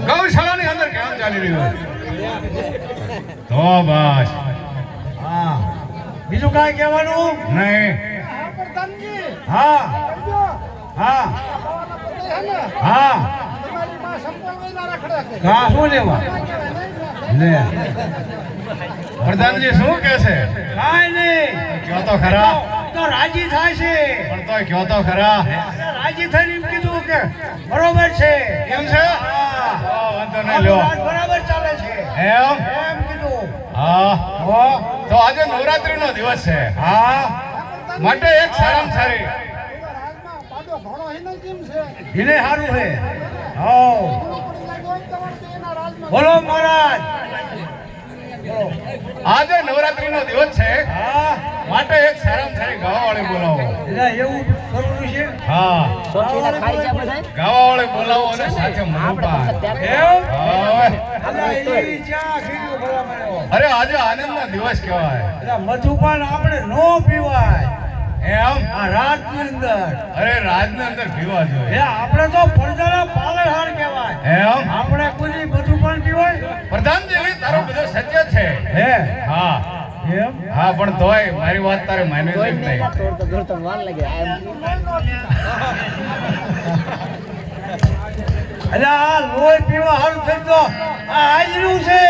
ગૌશાળાની અંદર કેમ ચાલી રહ્યું તો બસ બીજું કાંઈ કહેવાનું નહીં હા હા હા હા શું લેવા લે પ્રધાનજી શું કહે છે કાંઈ નહીં કયો તો ખરા તો રાજી થાય છે પણ તો કયો તો ખરા રાજી થઈને એમ કીધું કે બરોબર છે એમ છે વાંધો નહીં લ્યો બરાબર ચાલે છે એમ કીધું હા તો આજે નવરાત્રી નો દિવસ છે હા માટે એક સારામાં સારી એને સારું છે હા બોલો મહારાજ આજે નવરાત્રી નો દિવસ છે હા માટે એક સારામાં સારી ગાવાવાળી બોલાવો એટલે એવું કરવું છે હા ગાવાવાળી બોલાવો અને સાથે મનોપા અરે આજે આનંદ નો દિવસ કહેવાય મધુપાન આપણે નો પીવાય એમ આ રાત ની અંદર અરે રાજ ની અંદર પીવા જોઈએ આપણે તો પ્રજાના પાલનહાર કહેવાય એમ આપણે કોઈ મધુપાન પીવાય પ્રધાનજી તારો બધો સત્ય છે હે હા એમ હા પણ તોય મારી વાત તારે માને જ નહીં અરે આ લોહી પીવા હારું થઈ તો આ હાજરું છે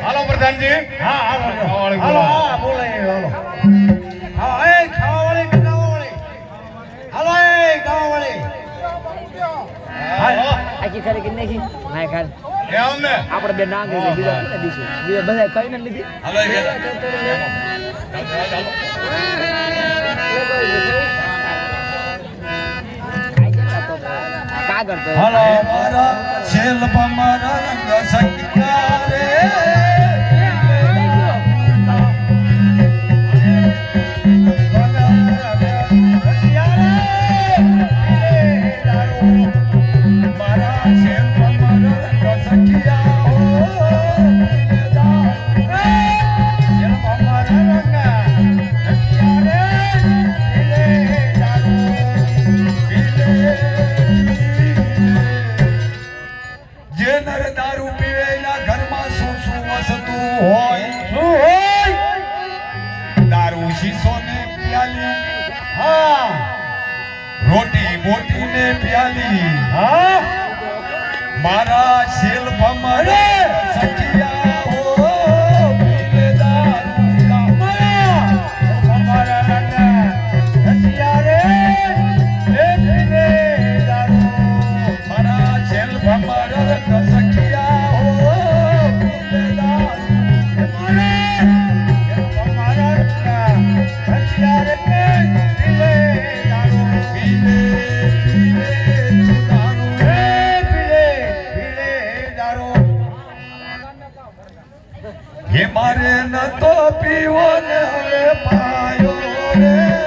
હાલો પ્રધાનજી હા હાલો ખાવાવાળી હાલો બોલાવો. હા બોલે હાલો હા એ ખાવાવાળી ખાવાવાળી હાલો એ ખાવાવાળી આખી ખરી કે નાખી ના ખાર એમ ને આપણે બે નાંગ છે બીજા કોને દીશું બીજા બધા કઈ ન લીધી હાલો કાગળ તો હાલો મારા છેલ મારા રંગ સંગીતા રે રોટી બોટી ને પ્યાલી હા મારા શિલ્પ મરે સખિયા હો પીલેદાર મારા રંગા રસિયા રે એ પીલેદાર મારા શિલ્પ મરે સખિયા હો પીલેદાર મારા રંગા રસિયા રે પીલેદાર મારે ન તો પીવો ને હવે પાયો રે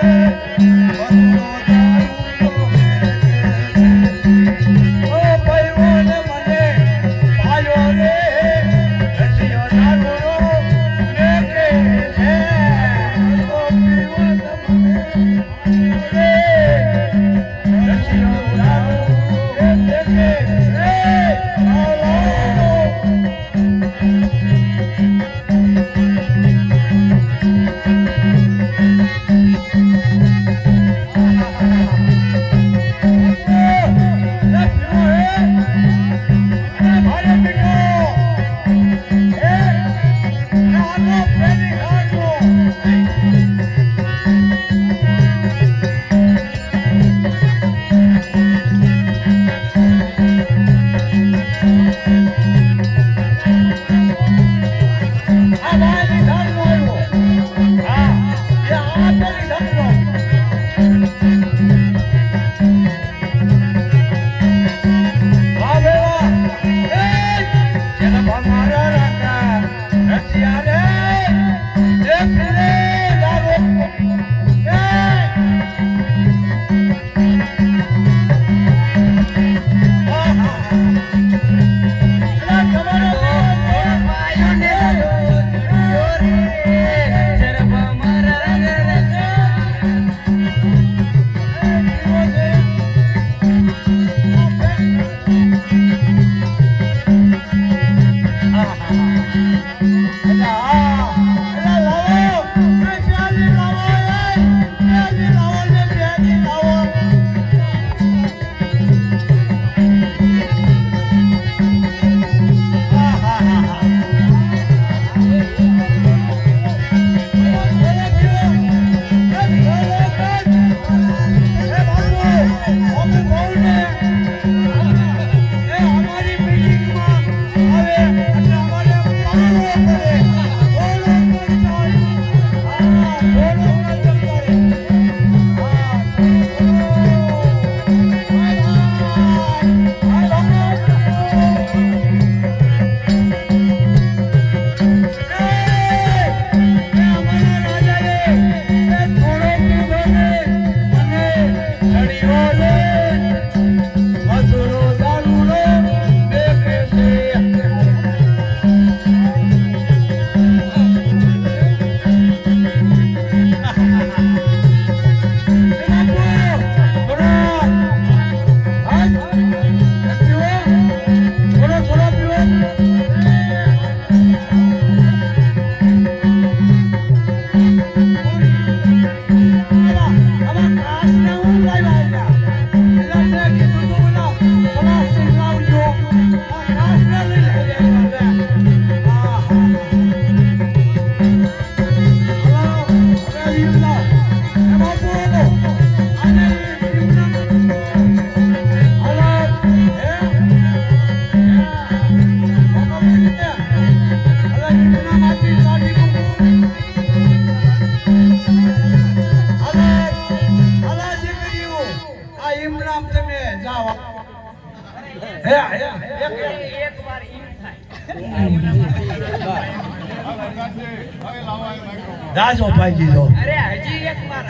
જાજો ભાઈ દીધો અરે હજી એક વાર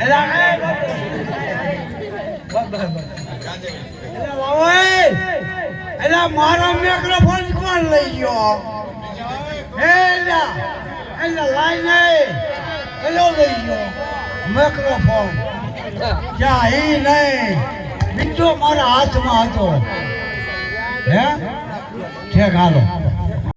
એલા મારો માઇક્રોફોન કોણ લઈ ગયો એલા લાઈ નહીં એલો લઈ ગયો માઇક્રોફોન ક્યાં એ નહીં બીજો મારા હાથમાં હતો હે ઠેક હાલો